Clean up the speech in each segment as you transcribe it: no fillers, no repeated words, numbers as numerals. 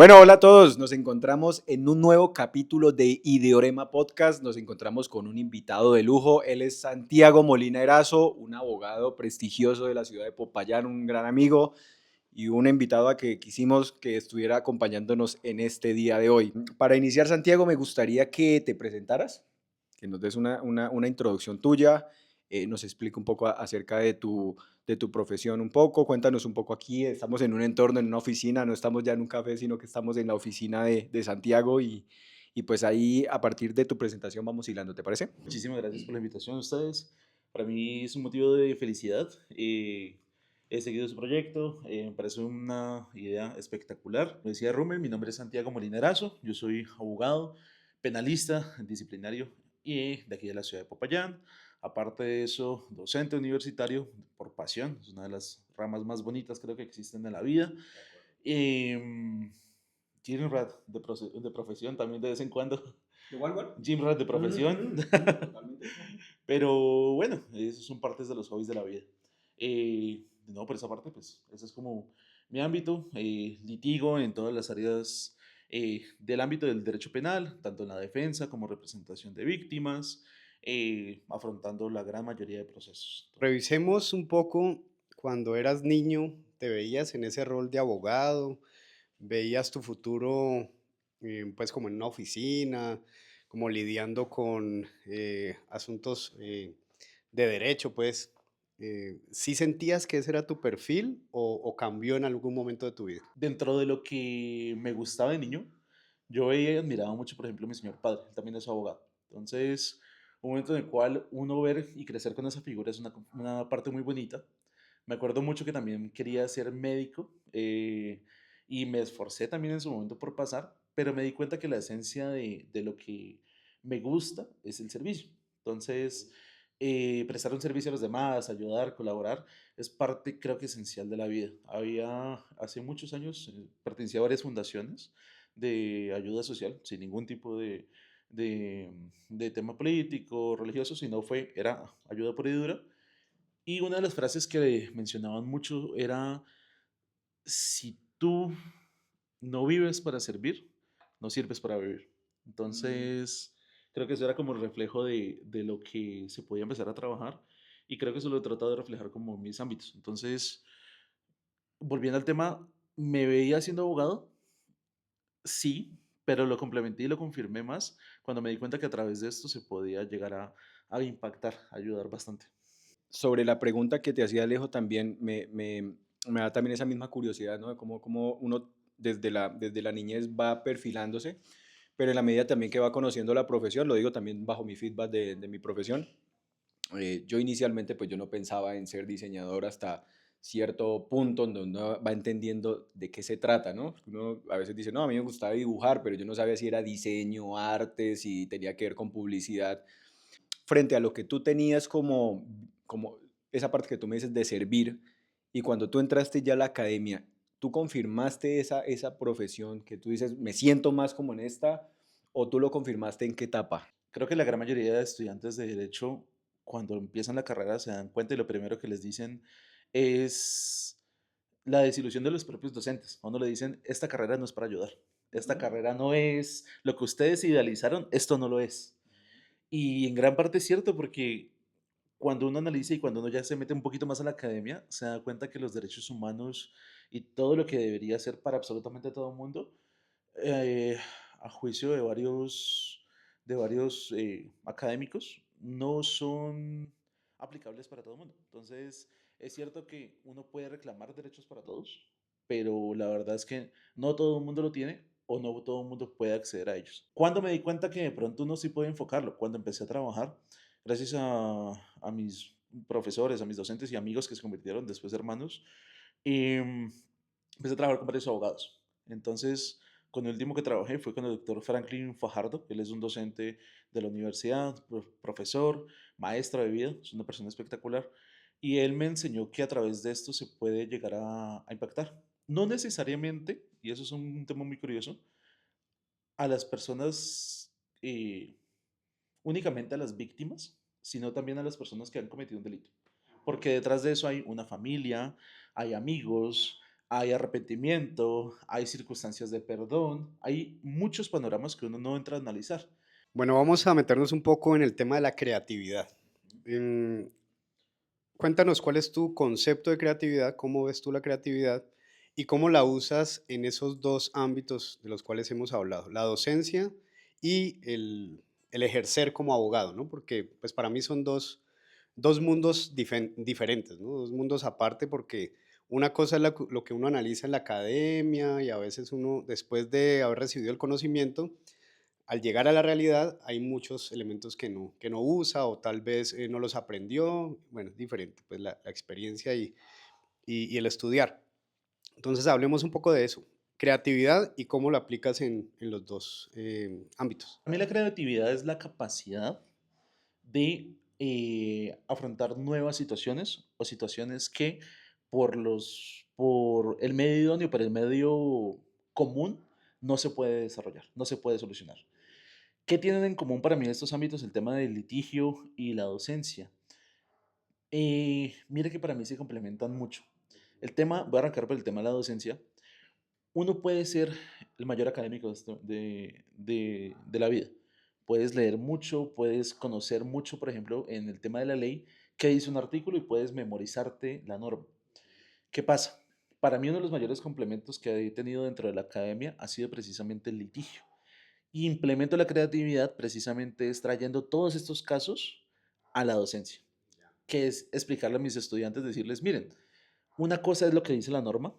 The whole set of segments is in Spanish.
Bueno, hola a todos. Nos encontramos en un nuevo capítulo de Ideorema Podcast. Nos encontramos con un invitado de lujo. Él es Santiago Molina Erazo, un abogado prestigioso de la ciudad de Popayán, un gran amigo y un invitado a que quisimos que estuviera acompañándonos en este día de hoy. Para iniciar, Santiago, me gustaría que te presentaras, que nos des una introducción tuya, nos explique un poco acerca de tu profesión un poco, cuéntanos un poco aquí, estamos en un entorno, en una oficina, no estamos ya en un café, sino que estamos en la oficina de Santiago y pues ahí a partir de tu presentación vamos hilando, ¿te parece? Muchísimas gracias por la invitación a ustedes. Para mí es un motivo de felicidad. He seguido su proyecto, me parece una idea espectacular. Lo decía Rumel, mi nombre es Santiago Molinerazo, yo soy abogado, penalista, disciplinario y de aquí de la ciudad de Popayán. Aparte de eso, docente universitario por pasión, es una de las ramas más bonitas creo que existen en la vida. Eh, Gym rat de profesión también de vez en cuando. Igual, igual. Gym rat de profesión. Totalmente. Pero bueno, esos son partes de los hobbies de la vida. No, por esa parte, pues, ese es como mi ámbito. Litigo en todas las áreas del ámbito del derecho penal, tanto en la defensa como representación de víctimas, afrontando la gran mayoría de procesos. Revisemos un poco cuando eras niño, te veías en ese rol de abogado, veías tu futuro pues como en una oficina, como lidiando con asuntos de derecho, pues. ¿Sí sentías que ese era tu perfil o cambió en algún momento de tu vida? Dentro de lo que me gustaba de niño, yo veía y admiraba mucho, por ejemplo, a mi señor padre, él también es abogado. Entonces, un momento en el cual uno ver y crecer con esa figura es una parte muy bonita. Me acuerdo mucho que también quería ser médico y me esforcé también en su momento por pasar, pero me di cuenta que la esencia de lo que me gusta es el servicio. Entonces, prestar un servicio a los demás, ayudar, colaborar, es parte, creo que esencial de la vida. Hace muchos años, pertenecía a varias fundaciones de ayuda social, sin ningún tipo de tema político, religioso, sino era ayuda pura y dura. Y una de las frases que mencionaban mucho era, si tú no vives para servir, no sirves para vivir. Mm. Entonces, creo que eso era como el reflejo de lo que se podía empezar a trabajar y creo que eso lo he tratado de reflejar como en mis ámbitos. Entonces, volviendo al tema, ¿me veía siendo abogado? Sí, pero lo complementé y lo confirmé más cuando me di cuenta que a través de esto se podía llegar a impactar, a ayudar bastante. Sobre la pregunta que te hacía Alejo, también me da también esa misma curiosidad, ¿no? De cómo uno desde la niñez va perfilándose, pero en la medida también que va conociendo la profesión, lo digo también bajo mi feedback de mi profesión, yo inicialmente pues yo no pensaba en ser diseñador hasta cierto punto en donde uno va entendiendo de qué se trata, ¿no? Uno a veces dice, no, a mí me gustaba dibujar, pero yo no sabía si era diseño, arte, si tenía que ver con publicidad frente a lo que tú tenías como esa parte que tú me dices de servir, y cuando tú entraste ya a la academia, ¿tú confirmaste esa profesión que tú dices, me siento más como en esta, o tú lo confirmaste en qué etapa? Creo que la gran mayoría de estudiantes de derecho, cuando empiezan la carrera, se dan cuenta y lo primero que les dicen es la desilusión de los propios docentes. Cuando le dicen, esta carrera no es para ayudar, esta Mm. carrera no es lo que ustedes idealizaron, esto no lo es. Y en gran parte es cierto porque cuando uno analiza y cuando uno ya se mete un poquito más a la academia, se da cuenta que los derechos humanos y todo lo que debería ser para absolutamente todo el mundo, eh, a juicio de varios académicos, no son aplicables para todo el mundo. Entonces, es cierto que uno puede reclamar derechos para todos, pero la verdad es que no todo el mundo lo tiene o no todo el mundo puede acceder a ellos. Cuando me di cuenta que de pronto uno sí puede enfocarlo, cuando empecé a trabajar, gracias a mis profesores, a mis docentes y amigos que se convirtieron después hermanos, em, empecé a trabajar con varios abogados. Entonces, con el último que trabajé fue con el doctor Franklin Fajardo. Él es un docente de la universidad, profesor, maestro de vida, es una persona espectacular. Y él me enseñó que a través de esto se puede llegar a impactar. No necesariamente, y eso es un tema muy curioso, a las personas, únicamente a las víctimas, sino también a las personas que han cometido un delito. Porque detrás de eso hay una familia, hay amigos, hay arrepentimiento, hay circunstancias de perdón, hay muchos panoramas que uno no entra a analizar. Bueno, vamos a meternos un poco en el tema de la creatividad. Mm, Cuéntanos cuál es tu concepto de creatividad, cómo ves tú la creatividad y cómo la usas en esos dos ámbitos de los cuales hemos hablado, la docencia y el ejercer como abogado, ¿no? Porque pues para mí son dos mundos diferentes, ¿no? Dos mundos aparte porque una cosa es lo que uno analiza en la academia y a veces uno, después de haber recibido el conocimiento, al llegar a la realidad hay muchos elementos que no usa o tal vez no los aprendió. Bueno, es diferente, pues la experiencia y el estudiar. Entonces hablemos un poco de eso, creatividad y cómo lo aplicas en los dos ámbitos. A mí la creatividad es la capacidad de afrontar nuevas situaciones o situaciones que por el medio idóneo, por el medio común, no se puede desarrollar, no se puede solucionar. ¿Qué tienen en común para mí estos ámbitos? El tema del litigio y la docencia. Mire que para mí se complementan mucho. Voy a arrancar por el tema de la docencia. Uno puede ser el mayor académico de la vida. Puedes leer mucho, puedes conocer mucho, por ejemplo, en el tema de la ley, qué dice un artículo y puedes memorizarte la norma. ¿Qué pasa? Para mí uno de los mayores complementos que he tenido dentro de la academia ha sido precisamente el litigio. Y implemento la creatividad precisamente es trayendo todos estos casos a la docencia, que es explicarle a mis estudiantes, decirles, miren, una cosa es lo que dice la norma,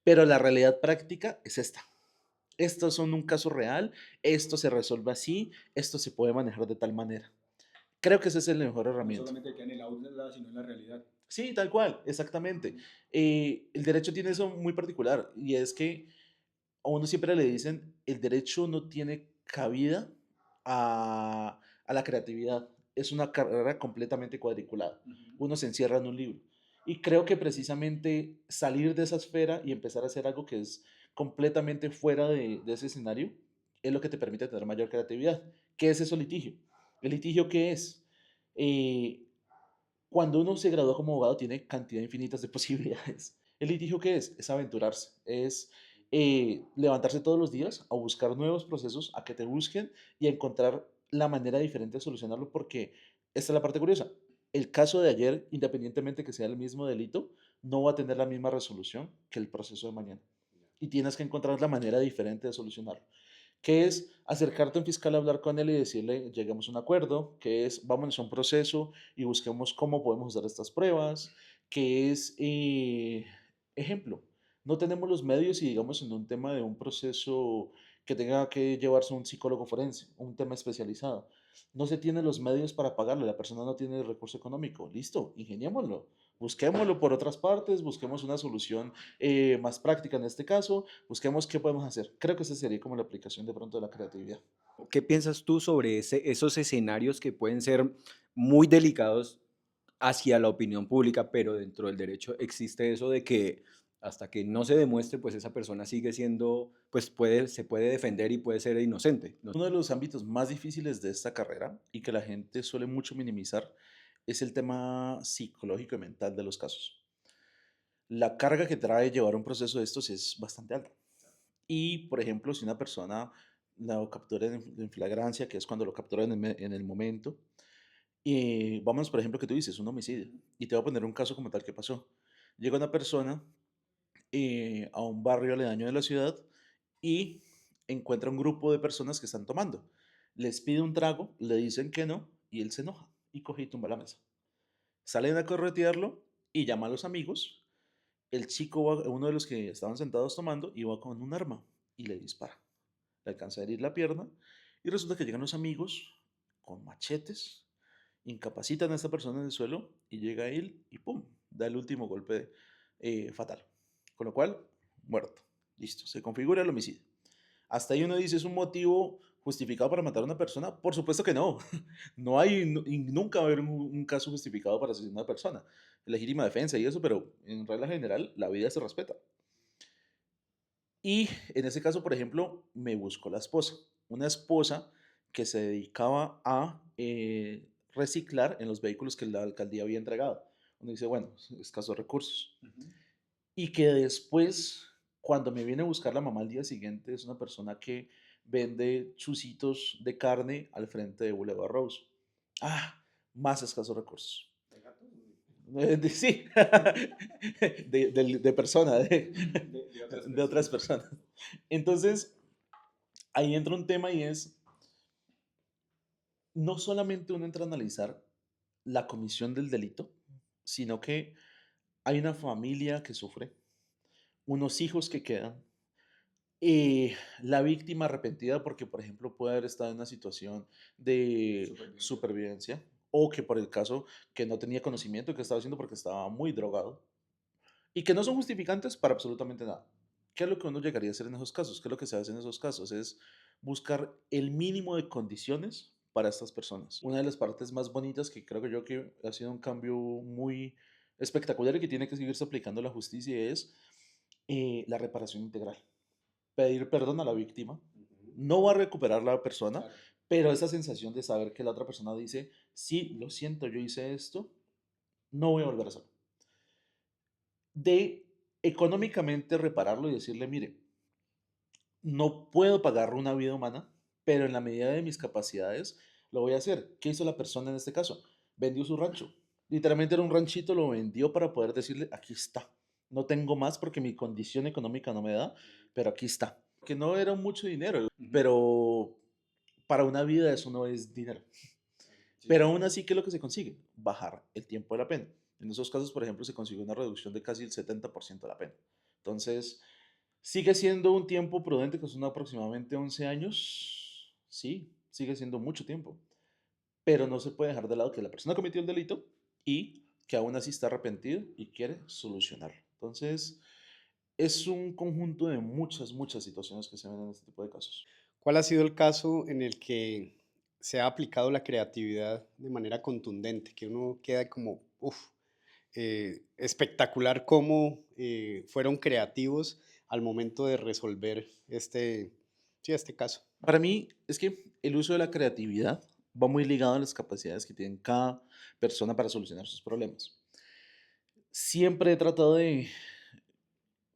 pero la realidad práctica es esta. Estos son un caso real, esto se resuelve así, esto se puede manejar de tal manera. Creo que esa es la mejor No herramienta. solamente queda en el aula, sino en la realidad. Sí, tal cual, exactamente. El derecho tiene eso muy particular y es que a uno siempre le dicen, el derecho no tiene cabida a la creatividad. Es una carrera completamente cuadriculada. Ujú. Uno se encierra en un libro. Y creo que precisamente salir de esa esfera y empezar a hacer algo que es completamente fuera de ese escenario es lo que te permite tener mayor creatividad. ¿Qué es eso litigio? ¿El litigio qué es? Eh, Cuando uno se gradúa como abogado tiene cantidad infinitas de posibilidades. ¿El litigio qué es? Es aventurarse, es levantarse todos los días a buscar nuevos procesos, a que te busquen y a encontrar la manera diferente de solucionarlo, porque esta es la parte curiosa. El caso de ayer, independientemente que sea el mismo delito, no va a tener la misma resolución que el proceso de mañana. Y tienes que encontrar la manera diferente de solucionarlo, que es acercarte a un fiscal a hablar con él y decirle, lleguemos a un acuerdo, que es, vámonos a un proceso y busquemos cómo podemos usar estas pruebas, que es, ejemplo, no tenemos los medios y digamos en un tema de un proceso que tenga que llevarse un psicólogo forense, un tema especializado. No se tienen los medios para pagarle, la persona no tiene el recurso económico. Listo, ingeniémoslo. Busquémoslo por otras partes, busquemos una solución más práctica en este caso, busquemos qué podemos hacer. Creo que esa sería como la aplicación de pronto de la creatividad. ¿Qué piensas tú sobre esos escenarios que pueden ser muy delicados hacia la opinión pública, pero dentro del derecho existe eso de que hasta que no se demuestre, pues esa persona sigue siendo, pues se puede defender y puede ser inocente? No. Uno de los ámbitos más difíciles de esta carrera y que la gente suele mucho minimizar es el tema psicológico y mental de los casos. La carga que trae llevar un proceso de estos es bastante alta. Y, por ejemplo, si una persona la captura en flagrancia, que es cuando lo capturan en el momento, y vamos, por ejemplo, que tú dices, un homicidio, y te voy a poner un caso como tal que pasó. Llega una persona a un barrio aledaño de la ciudad y encuentra un grupo de personas que están tomando. Les pide un trago, le dicen que no, y él se enoja y coge y tumba la mesa. Salen a corretearlo y llama a los amigos. El chico, uno de los que estaban sentados tomando, iba con un arma y le dispara. Le alcanza a herir la pierna y resulta que llegan los amigos con machetes, incapacitan a esta persona en el suelo y llega él y ¡pum! Da el último golpe fatal. Con lo cual, muerto. Listo, se configura el homicidio. Hasta ahí uno dice, ¿es un motivo justificado para matar a una persona? Por supuesto que no. No hay, y nunca va a haber un caso justificado para asesinar a una persona. Legítima defensa y eso, pero en regla general la vida se respeta. Y en ese caso, por ejemplo, me buscó la esposa. Una esposa que se dedicaba a reciclar en los vehículos que la alcaldía había entregado. Uno dice, bueno, escasos recursos. Ujú. y que después, cuando me viene a buscar la mamá al día siguiente, es una persona que vende chuzitos de carne al frente de Boulevard Rose. Ah, más escasos recursos. Sí, de persona, De otras de otras personas. personas. Entonces, ahí entra un tema y es, no solamente uno entra a analizar la comisión del delito, sino que hay una familia que sufre, unos hijos que quedan, la víctima arrepentida porque, por ejemplo, puede haber estado en una situación de Supervivencia. supervivencia o que por el caso que no tenía conocimiento de qué estaba haciendo porque estaba muy drogado y que no son justificantes para absolutamente nada. ¿Qué es lo que uno llegaría a hacer en esos casos? ¿Qué es lo que se hace en esos casos? Es buscar el mínimo de condiciones para estas personas. Una de las partes más bonitas que creo que yo que ha sido un cambio muy espectacular y que tiene que seguirse aplicando la justicia es la reparación integral. Pedir perdón a la víctima. Ujú. No va a recuperar la persona, Claro. pero esa sensación de saber que la otra persona dice, sí, lo siento, yo hice esto, no voy a volver a hacerlo. De económicamente repararlo y decirle, mire, no puedo pagar una vida humana, pero en la medida de mis capacidades lo voy a hacer. ¿Qué hizo la persona en este caso? Vendió su rancho. Literalmente era un ranchito, lo vendió para poder decirle, aquí está. No tengo más porque mi condición económica no me da, pero aquí está. Que no era mucho dinero, Ujú. pero para una vida eso no es dinero. Sí. Pero aún así, ¿qué es lo que se consigue? Bajar el tiempo de la pena. En esos casos, por ejemplo, se consigue una reducción de casi el 70% de la pena. Entonces, sigue siendo un tiempo prudente, que son aproximadamente 11 años. Sí, sigue siendo mucho tiempo. Pero no se puede dejar de lado que la persona cometió el delito y que aún así está arrepentido y quiere solucionarlo. Entonces, es un conjunto de muchas, muchas situaciones que se ven en este tipo de casos. ¿Cuál ha sido el caso en el que se ha aplicado la creatividad de manera contundente? Que uno queda como, uff, espectacular cómo fueron creativos al momento de resolver sí, este caso. Para mí es que el uso de la creatividad va muy ligado a las capacidades que tiene cada persona para solucionar sus problemas. Siempre he tratado de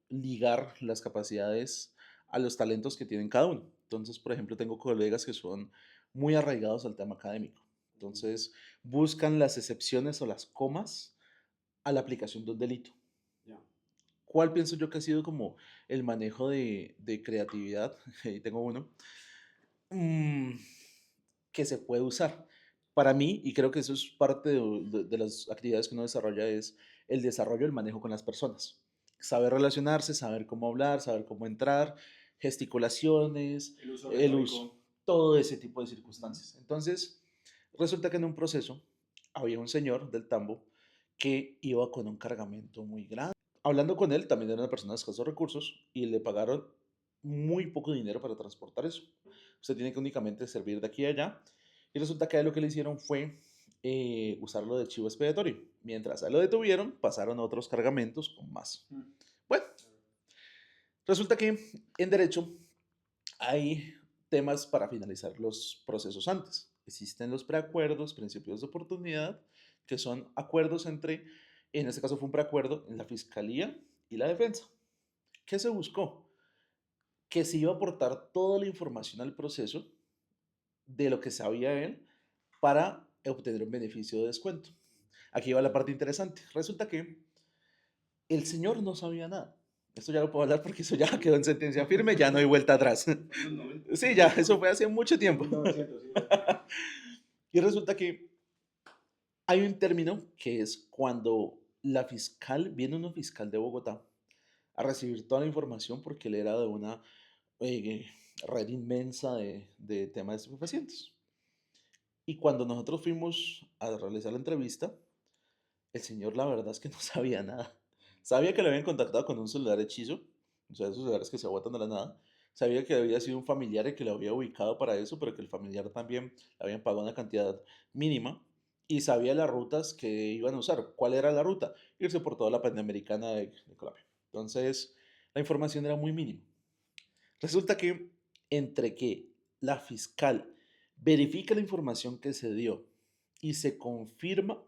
ligar las capacidades a los talentos que tienen cada uno. Entonces, por ejemplo, tengo colegas que son muy arraigados al tema académico. Entonces, buscan las excepciones o las comas a la aplicación de un delito. Ya. ¿Cuál pienso yo que ha sido como el manejo de creatividad? Ahí tengo uno. mm, que se puede usar. Para mí, y creo que eso es parte de las actividades que uno desarrolla, es el desarrollo del manejo con las personas. Saber relacionarse, saber cómo hablar, saber cómo entrar, gesticulaciones, El uso el uso, retórico. todo ese tipo de Ujú. circunstancias. Entonces, resulta que en un proceso había un señor del tambo que iba con un cargamento muy grande. Hablando con él, también era una persona de escasos recursos y le pagaron muy poco dinero para transportar eso. Usted tiene que únicamente servir de aquí a allá. Y resulta que a él lo que le hicieron fue usarlo de chivo expiatorio. Mientras a él lo detuvieron, pasaron otros cargamentos con más. Mm. Bueno, resulta que en derecho hay temas para finalizar los procesos antes. Existen los preacuerdos, principios de oportunidad, que son acuerdos entre, en este caso fue un preacuerdo en la fiscalía y la defensa. ¿Qué se buscó? Que se iba a aportar toda la información al proceso de lo que sabía él para obtener un beneficio de descuento. Aquí va la parte interesante. Resulta que el señor no sabía nada. Esto ya lo puedo hablar porque eso ya quedó en sentencia firme, ya no hay vuelta atrás. En los 90. Sí, ya, eso fue hace mucho En tiempo. 1900, sí. Y resulta que hay un término que es cuando la fiscal, viene una fiscal de Bogotá a recibir toda la información porque él era de una eh, red inmensa de temas de estupefacientes. Y cuando nosotros fuimos a realizar la entrevista, el señor la verdad es que no sabía nada. Sabía que le habían contactado con un celular hechizo, o sea, esos celulares que se aguantan de la nada. Sabía que había sido un familiar el que lo había ubicado para eso, pero que el familiar también le habían pagado una cantidad mínima. Y sabía las rutas que iban a usar. ¿Cuál era la ruta? Irse por toda la Panamericana de Colombia. Entonces, la información era muy mínima. Resulta que entre que la fiscal verifica la información que se dio y se confirma,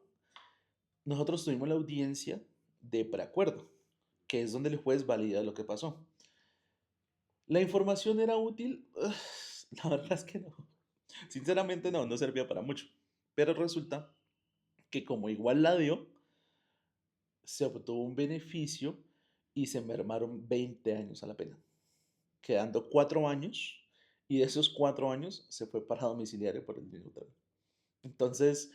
nosotros tuvimos la audiencia de preacuerdo. que es donde el juez valida lo que pasó. ¿La información era útil? La verdad es que no. Sinceramente no, no servía para mucho. Pero resulta que como igual la dio, se obtuvo un beneficio y se mermaron 20 años a la pena, quedando 4 años, y de esos 4 años se fue para domiciliario por el mismo tema. Entonces,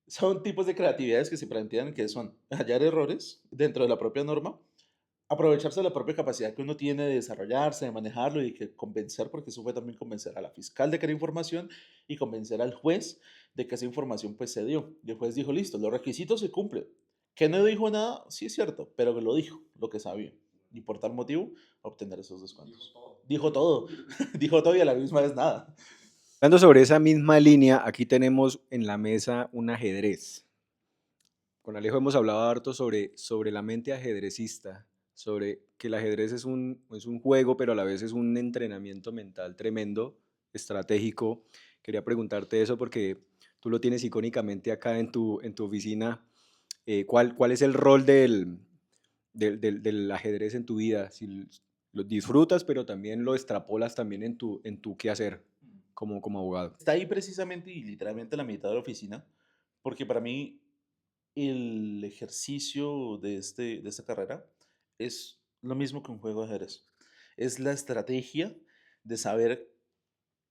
son tipos de creatividades que se plantean que son hallar errores dentro de la propia norma, aprovecharse de la propia capacidad que uno tiene de desarrollarse, de manejarlo y que convencer, porque eso fue también convencer a la fiscal de que era información y convencer al juez de que esa información pues se dio. Y el juez dijo, listo, los requisitos se cumplen. Que no dijo nada, sí es cierto, pero que lo dijo, lo que sabía. Y por tal motivo, obtener esos descuentos. Dijo todo, dijo todo y a la misma vez nada. Hablando sobre esa misma línea, aquí tenemos en la mesa un ajedrez. Con Alejo hemos hablado harto sobre la mente ajedrecista, sobre que el ajedrez es un juego, pero a la vez es un entrenamiento mental tremendo, estratégico. Quería preguntarte eso porque tú lo tienes icónicamente acá en tu oficina. ¿Cuál es el rol del ajedrez en tu vida? Si lo disfrutas, pero también lo extrapolas también en tu quehacer como abogado. Está ahí precisamente y literalmente en la mitad de la oficina, porque para mí el ejercicio de esta carrera es lo mismo que un juego de ajedrez. Es la estrategia de saber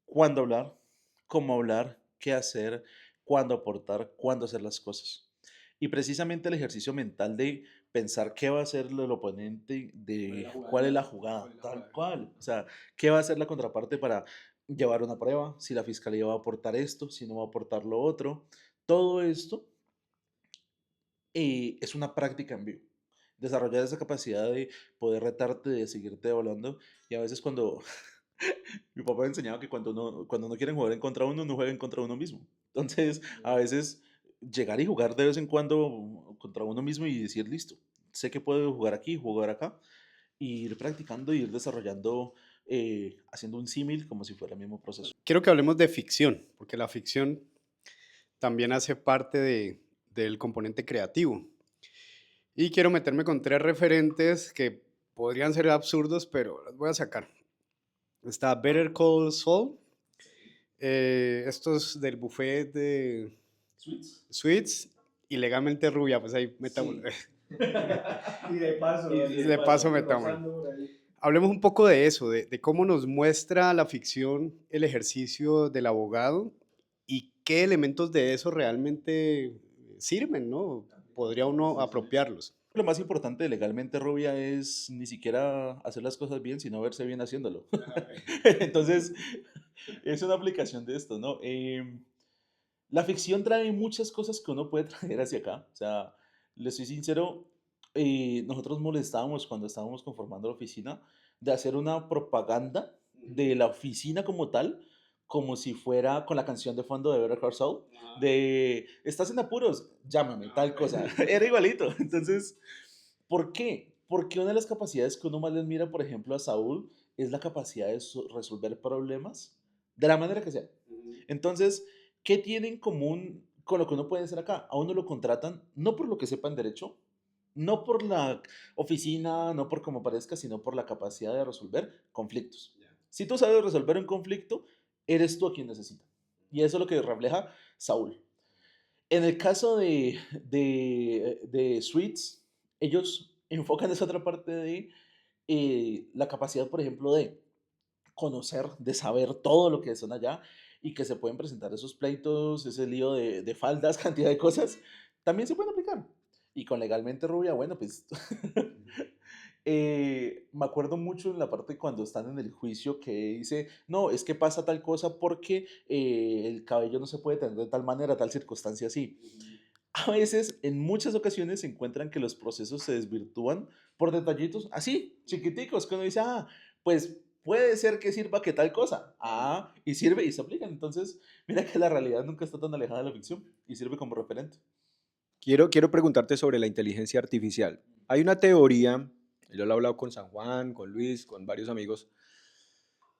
cuándo hablar, qué hacer, cuándo aportar, cuándo hacer las cosas. Y precisamente el ejercicio mental de pensar qué va a hacer el oponente, de cuál es la jugada, tal cual. O sea, qué va a hacer la contraparte para llevar una prueba, si la fiscalía va a aportar esto, si no va a aportar lo otro. Todo esto es una práctica en vivo. Desarrollar esa capacidad de poder retarte, de seguirte evaluando. Y a veces cuando mi papá me enseñaba que cuando no quieren jugar en contra de uno, no jueguen contra uno mismo. Entonces, a veces llegar y jugar de vez en cuando contra uno mismo y decir, listo, sé que puedo jugar aquí, jugar acá, y ir practicando y ir desarrollando, haciendo un símil como si fuera el mismo proceso. Quiero que hablemos de ficción, porque la ficción también hace parte del componente creativo. Y quiero meterme con tres referentes que podrían ser absurdos, pero los voy a sacar. Está Better Call Saul, estos del buffet de Sweets. Suits y Legalmente Rubia, pues ahí metamos. Sí. Y de paso, De paso metámoslo. Hablemos un poco de eso, de cómo nos muestra la ficción el ejercicio del abogado y qué elementos de eso realmente sirven, ¿no? Podría uno apropiarlos. Lo más importante de Legalmente Rubia es ni siquiera hacer las cosas bien, sino verse bien haciéndolo. Entonces, es una aplicación de esto, ¿no? La ficción trae muchas cosas que uno puede traer hacia acá. O sea, le soy sincero, nosotros molestábamos cuando estábamos conformando la oficina de hacer una propaganda de la oficina como tal, como si fuera con la canción de fondo de Better Call Saul, de estás en apuros, llámame, tal cosa. Era igualito. Entonces, ¿por qué? Porque una de las capacidades que uno más le admira, por ejemplo, a Saúl, es la capacidad de resolver problemas de la manera que sea. Entonces, ¿qué tiene en común con lo que uno puede hacer acá? A uno lo contratan no por lo que sepa en derecho, no por la oficina, no por cómo parezca, sino por la capacidad de resolver conflictos. Si tú sabes resolver un conflicto, eres tú a quien necesita. Y eso es lo que refleja Saúl. En el caso de Sweets, ellos enfocan esa otra parte de la capacidad, por ejemplo, de conocer, de saber todo lo que son allá y que se pueden presentar esos pleitos, ese lío de faldas, cantidad de cosas, también se pueden aplicar. Y con Legalmente Rubia, bueno, pues me acuerdo mucho en la parte cuando están en el juicio que dice, no, es que pasa tal cosa porque el cabello no se puede tener de tal manera, tal circunstancia así. A veces, en muchas ocasiones, se encuentran que los procesos se desvirtúan por detallitos así, chiquiticos, que uno dice, ah, pues puede ser que sirva que tal cosa. Ah, y sirve y se aplican. Entonces, mira que la realidad nunca está tan alejada de la ficción y sirve como referente. Quiero preguntarte sobre la inteligencia artificial. Hay una teoría, yo lo he hablado con San Juan, con Luis, con varios amigos,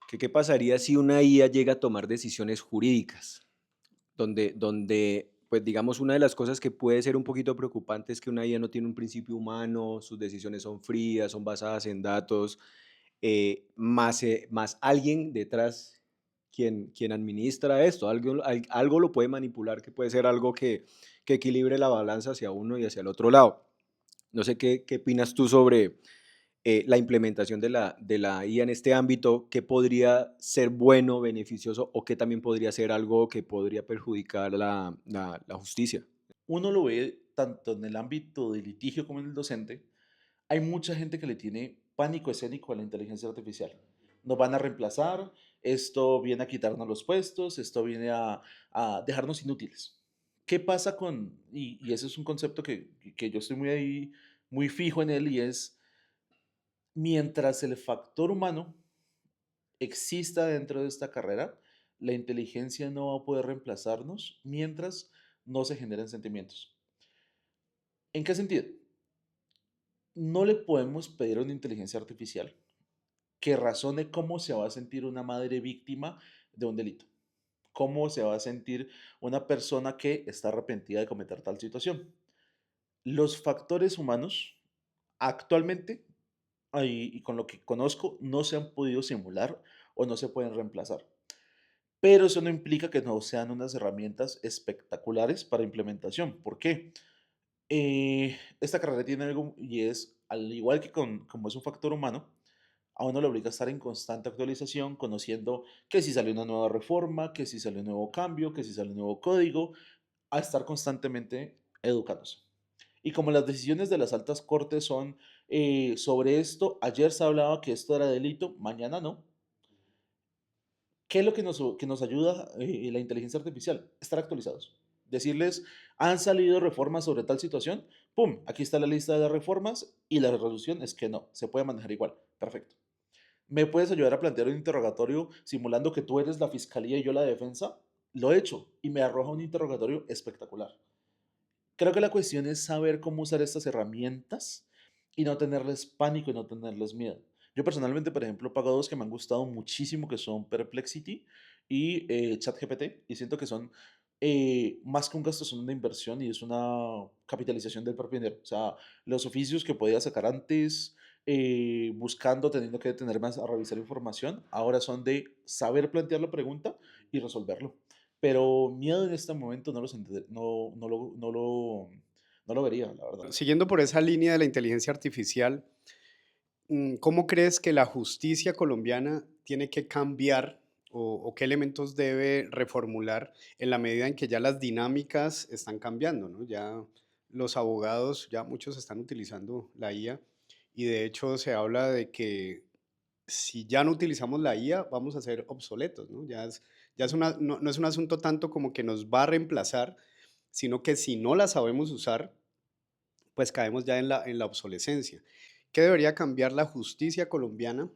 que qué pasaría si una IA llega a tomar decisiones jurídicas, donde pues digamos, una de las cosas que puede ser un poquito preocupante es que una IA no tiene un principio humano, sus decisiones son frías, son basadas en datos, más alguien detrás quien administra esto, algo lo puede manipular, que puede ser algo que equilibre la balanza hacia uno y hacia el otro lado. No sé qué opinas tú sobre la implementación de la IA en este ámbito, qué podría ser bueno, beneficioso o qué también podría ser algo que podría perjudicar la justicia. Uno lo ve tanto en el ámbito del litigio como en el docente. Hay mucha gente que le tiene pánico escénico a la inteligencia artificial. Nos van a reemplazar, esto viene a quitarnos los puestos, esto viene a dejarnos inútiles. ¿Qué pasa y ese es un concepto que yo estoy muy fijo en él, y es, mientras el factor humano exista dentro de esta carrera, la inteligencia no va a poder reemplazarnos mientras no se generen sentimientos. ¿En qué sentido? No le podemos pedir a una inteligencia artificial que razone cómo se va a sentir una madre víctima de un delito, cómo se va a sentir una persona que está arrepentida de cometer tal situación. Los factores humanos actualmente, y con lo que conozco, no se han podido simular o no se pueden reemplazar. Pero eso no implica que no sean unas herramientas espectaculares para implementación. ¿Por qué? Esta carrera tiene algo, y es, al igual que como es un factor humano, a uno le obliga a estar en constante actualización, conociendo que si sale una nueva reforma, que si sale un nuevo cambio, que si sale un nuevo código, a estar constantemente educándose. Y como las decisiones de las altas cortes son sobre esto, ayer se hablaba que esto era delito, mañana no. ¿Qué es lo que nos ayuda la inteligencia artificial? Estar actualizados. Decirles, han salido reformas sobre tal situación, ¡pum! Aquí está la lista de las reformas y la resolución es que no, se puede manejar igual. Perfecto. ¿Me puedes ayudar a plantear un interrogatorio simulando que tú eres la fiscalía y yo la defensa? Lo he hecho y me arroja un interrogatorio espectacular. Creo que la cuestión es saber cómo usar estas herramientas y no tenerles pánico y no tenerles miedo. Yo personalmente, por ejemplo, pago dos que me han gustado muchísimo, que son Perplexity y ChatGPT, y siento que son más que un gasto, son una inversión y es una capitalización del propio dinero. O sea, los oficios que podía sacar antes, buscando, teniendo que detenerme a revisar información, ahora son de saber plantear la pregunta y resolverlo. Pero miedo en este momento no lo vería, la verdad. Siguiendo por esa línea de la inteligencia artificial, ¿cómo crees que la justicia colombiana tiene que cambiar o qué elementos debe reformular en la medida en que ya las dinámicas están cambiando, ¿no? Ya los abogados, ya muchos están utilizando la IA y de hecho se habla de que si ya no utilizamos la IA vamos a ser obsoletos, ¿no? No es un asunto tanto como que nos va a reemplazar, sino que si no la sabemos usar, pues caemos ya en la obsolescencia. ¿Qué debería cambiar la justicia colombiana?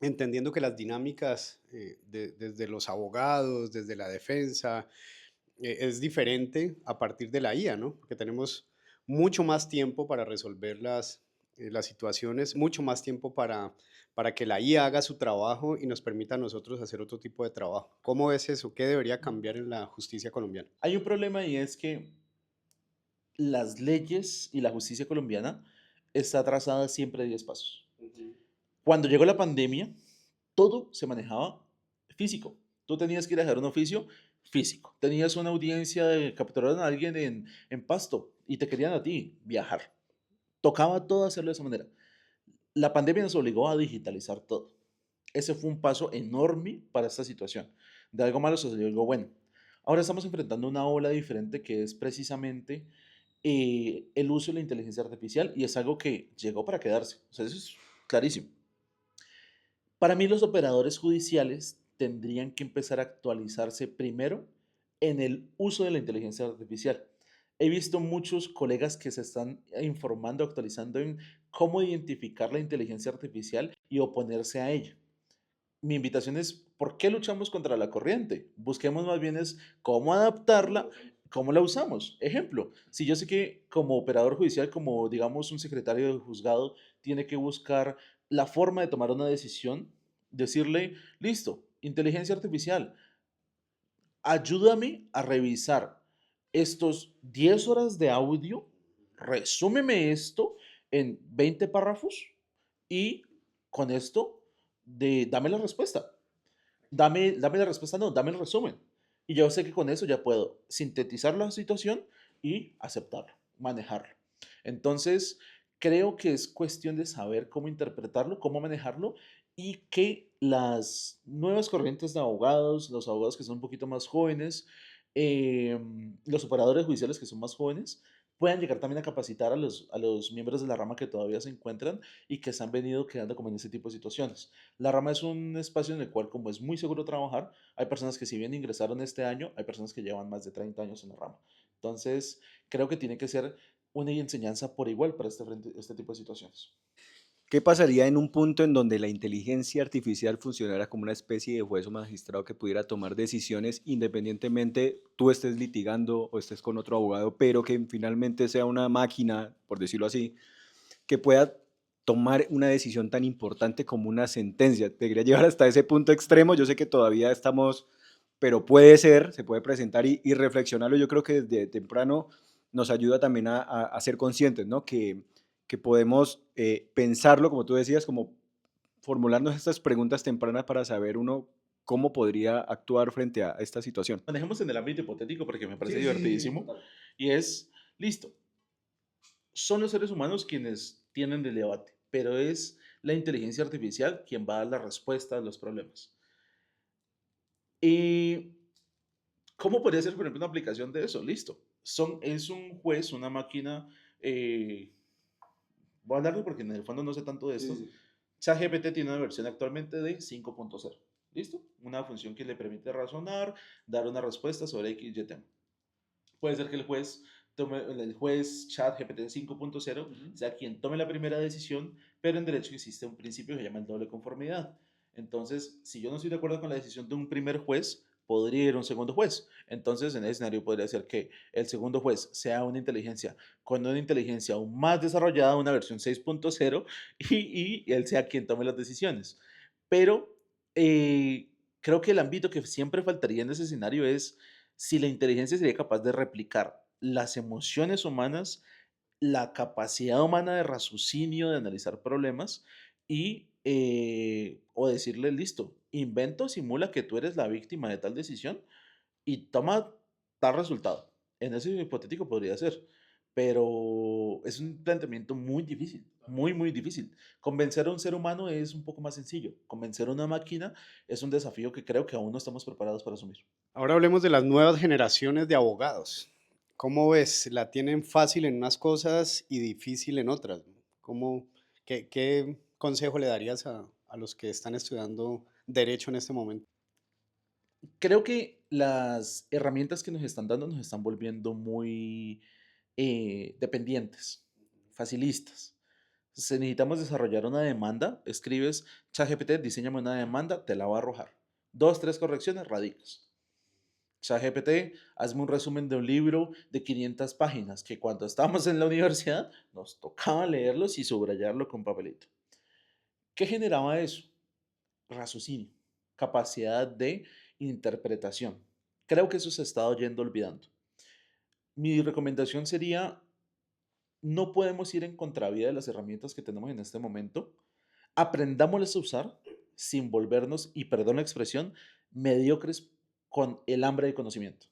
Entendiendo que las dinámicas desde los abogados, desde la defensa, es diferente a partir de la IA, ¿no? Porque tenemos mucho más tiempo para resolver las situaciones, mucho más tiempo para que la IA haga su trabajo y nos permita a nosotros hacer otro tipo de trabajo. ¿Cómo ves eso? ¿Qué debería cambiar en la justicia colombiana? Hay un problema, y es que las leyes y la justicia colombiana está atrasada siempre 10 pasos. Cuando llegó la pandemia, todo se manejaba físico. Tú tenías que ir a dejar un oficio físico. Tenías una audiencia de capturaron a alguien en Pasto y te querían a ti viajar. Tocaba todo hacerlo de esa manera. La pandemia nos obligó a digitalizar todo. Ese fue un paso enorme para esta situación. De algo malo se salió algo bueno. Ahora estamos enfrentando una ola diferente, que es precisamente el uso de la inteligencia artificial, y es algo que llegó para quedarse. O sea, eso es clarísimo. Para mí, los operadores judiciales tendrían que empezar a actualizarse primero en el uso de la inteligencia artificial. He visto muchos colegas que se están informando, actualizando en cómo identificar la inteligencia artificial y oponerse a ella. Mi invitación es, ¿por qué luchamos contra la corriente? Busquemos más bien es cómo adaptarla, cómo la usamos. Ejemplo, si yo sé que como operador judicial, como digamos un secretario de juzgado, tiene que buscar la forma de tomar una decisión, decirle, listo, inteligencia artificial, ayúdame a revisar. estos 10 horas de audio, resúmeme esto en 20 párrafos y con esto dame la respuesta. Dame la respuesta, no, dame el resumen. Y yo sé que con eso ya puedo sintetizar la situación y aceptarlo, manejarlo. Entonces, creo que es cuestión de saber cómo interpretarlo, cómo manejarlo y que las nuevas corrientes de abogados, los abogados que son un poquito más jóvenes, los operadores judiciales que son más jóvenes, puedan llegar también a capacitar a los miembros de la rama que todavía se encuentran y que se han venido quedando como en ese tipo de situaciones. La rama es un espacio en el cual, como es muy seguro trabajar, hay personas que si bien ingresaron este año, hay personas que llevan más de 30 años en la rama. Entonces, creo que tiene que ser una enseñanza por igual para este tipo de situaciones. ¿Qué pasaría en un punto en donde la inteligencia artificial funcionara como una especie de juez o magistrado que pudiera tomar decisiones independientemente tú estés litigando o estés con otro abogado, pero que finalmente sea una máquina, por decirlo así, que pueda tomar una decisión tan importante como una sentencia? Te quería llevar hasta ese punto extremo, yo sé que todavía estamos, pero puede ser, se puede presentar y reflexionarlo. Yo creo que desde temprano nos ayuda también a ser conscientes, ¿no? Que podemos pensarlo, como tú decías, como formularnos estas preguntas tempranas para saber uno cómo podría actuar frente a esta situación. Manejemos en el ámbito hipotético porque me parece Sí, sí, sí, sí, divertidísimo. total. Y es, listo, son los seres humanos quienes tienen el debate, pero es la inteligencia artificial quien va a dar la respuesta a los problemas. ¿Y cómo podría ser, por ejemplo, una aplicación de eso? Listo. Es un juez, una máquina. Voy a hablarlo porque en el fondo no sé tanto de Sí, esto. sí, sí. ChatGPT tiene una versión actualmente de 5.0. ¿Listo? Una función que le permite razonar, dar una respuesta sobre X y tema. Puede ser que el juez ChatGPT 5.0 Ujú. sea quien tome la primera decisión, pero en derecho existe un principio que se llama el doble conformidad. Entonces, si yo no estoy de acuerdo con la decisión de un primer juez, podría ir a un segundo juez. Entonces, en ese escenario podría ser que el segundo juez sea una inteligencia con una inteligencia aún más desarrollada, una versión 6.0, y él sea quien tome las decisiones. Pero creo que el ámbito que siempre faltaría en ese escenario es si la inteligencia sería capaz de replicar las emociones humanas, la capacidad humana de raciocinio, de analizar problemas o decirle, listo, invento, simula que tú eres la víctima de tal decisión y toma tal resultado. En ese hipotético podría ser, pero es un planteamiento muy difícil, muy, muy difícil. Convencer a un ser humano es un poco más sencillo. Convencer a una máquina es un desafío que creo que aún no estamos preparados para asumir. Ahora hablemos de las nuevas generaciones de abogados. ¿Cómo ves? ¿La tienen fácil en unas cosas y difícil en otras? ¿Cómo, qué consejo le darías a los que están estudiando derecho en este momento? Creo que las herramientas que nos están dando nos están volviendo muy dependientes, facilistas. Si necesitamos desarrollar una demanda, escribes ChatGPT, diseñame una demanda, te la va a arrojar. Dos, tres correcciones, radicas. ChatGPT, hazme un resumen de un libro de 500 páginas que cuando estábamos en la universidad nos tocaba leerlos y subrayarlo con papelito. ¿Qué generaba eso? Raciocinio, capacidad de interpretación. Creo que eso se ha estado yendo olvidando. Mi recomendación sería, no podemos ir en contravía de las herramientas que tenemos en este momento. Aprendámoslas a usar sin volvernos, y perdón la expresión, mediocres con el hambre de conocimiento.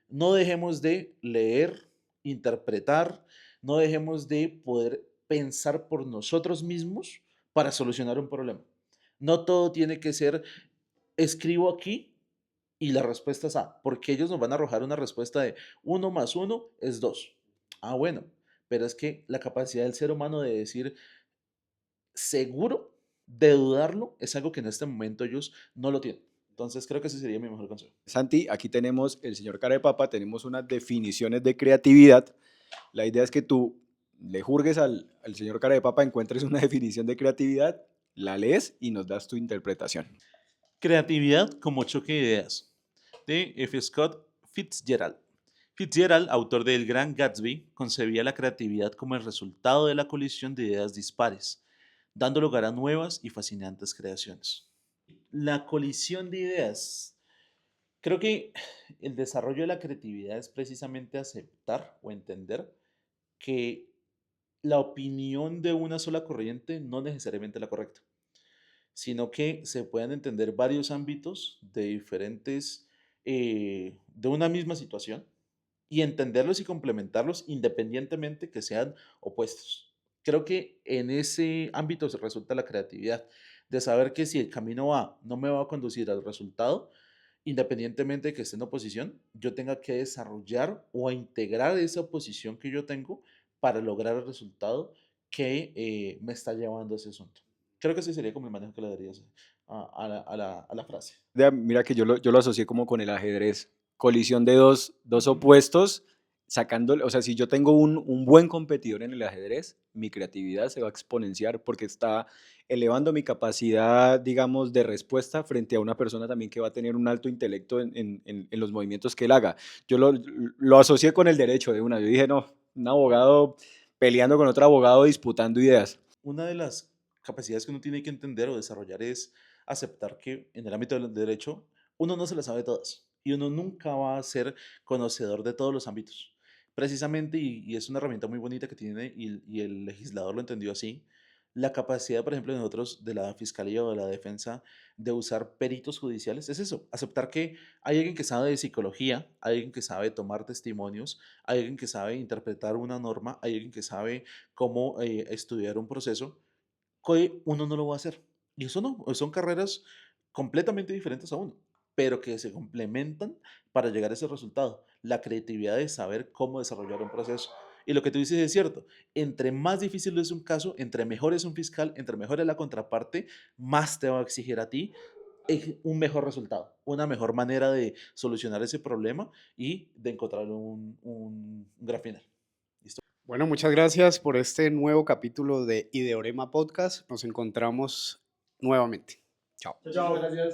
No dejemos de leer, interpretar, no dejemos de poder pensar por nosotros mismos para solucionar un problema. No todo tiene que ser escribo aquí y la respuesta es A, porque ellos nos van a arrojar una respuesta de uno más uno es 2. Ah, bueno, pero es que la capacidad del ser humano de decir seguro, de dudarlo, es algo que en este momento ellos no lo tienen. Entonces creo que ese sería mi mejor consejo. Santi, aquí tenemos el señor Cara de Papa, tenemos unas definiciones de creatividad. La idea es que tú le jurgues al señor Cara de Papa, encuentres una definición de creatividad, la lees y nos das tu interpretación. Creatividad como choque de ideas, de F. Scott Fitzgerald. Fitzgerald, autor de El Gran Gatsby, concebía la creatividad como el resultado de la colisión de ideas dispares, dando lugar a nuevas y fascinantes creaciones. La colisión de ideas. Creo que el desarrollo de la creatividad es precisamente aceptar o entender que la opinión de una sola corriente no necesariamente es la correcta, sino que se puedan entender varios ámbitos de diferentes, de una misma situación y entenderlos y complementarlos independientemente que sean opuestos. Creo que en ese ámbito se resulta la creatividad, de saber que si el camino A no me va a conducir al resultado, independientemente de que esté en oposición, yo tenga que desarrollar o a integrar esa oposición que yo tengo para lograr el resultado que me está llevando a ese asunto. Creo que ese sería como el manejo que le darías a la frase. Mira que yo lo asocié como con el ajedrez, colisión de dos opuestos, sacándole, o sea, si yo tengo un buen competidor en el ajedrez, mi creatividad se va a exponenciar porque está elevando mi capacidad, digamos, de respuesta frente a una persona también que va a tener un alto intelecto en los movimientos que él haga. Yo lo asocié con el derecho de una, yo dije, no, un abogado peleando con otro abogado disputando ideas. Una de las capacidades que uno tiene que entender o desarrollar es aceptar que en el ámbito del derecho uno no se las sabe todas y uno nunca va a ser conocedor de todos los ámbitos. Precisamente, y es una herramienta muy bonita que tiene, y el legislador lo entendió así, la capacidad, por ejemplo, de nosotros, de la fiscalía o de la defensa, de usar peritos judiciales, es eso, aceptar que hay alguien que sabe de psicología, hay alguien que sabe tomar testimonios, hay alguien que sabe interpretar una norma, hay alguien que sabe cómo estudiar un proceso, que uno no lo va a hacer. Y eso no, son carreras completamente diferentes a uno, pero que se complementan para llegar a ese resultado. La creatividad de saber cómo desarrollar un proceso. Y lo que tú dices es cierto, entre más difícil es un caso, entre mejor es un fiscal, entre mejor es la contraparte, más te va a exigir a ti un mejor resultado, una mejor manera de solucionar ese problema y de encontrar un gran final. ¿Listo? Bueno, muchas gracias por este nuevo capítulo de Ideorema Podcast. Nos encontramos nuevamente. Chao. Muchísimas gracias.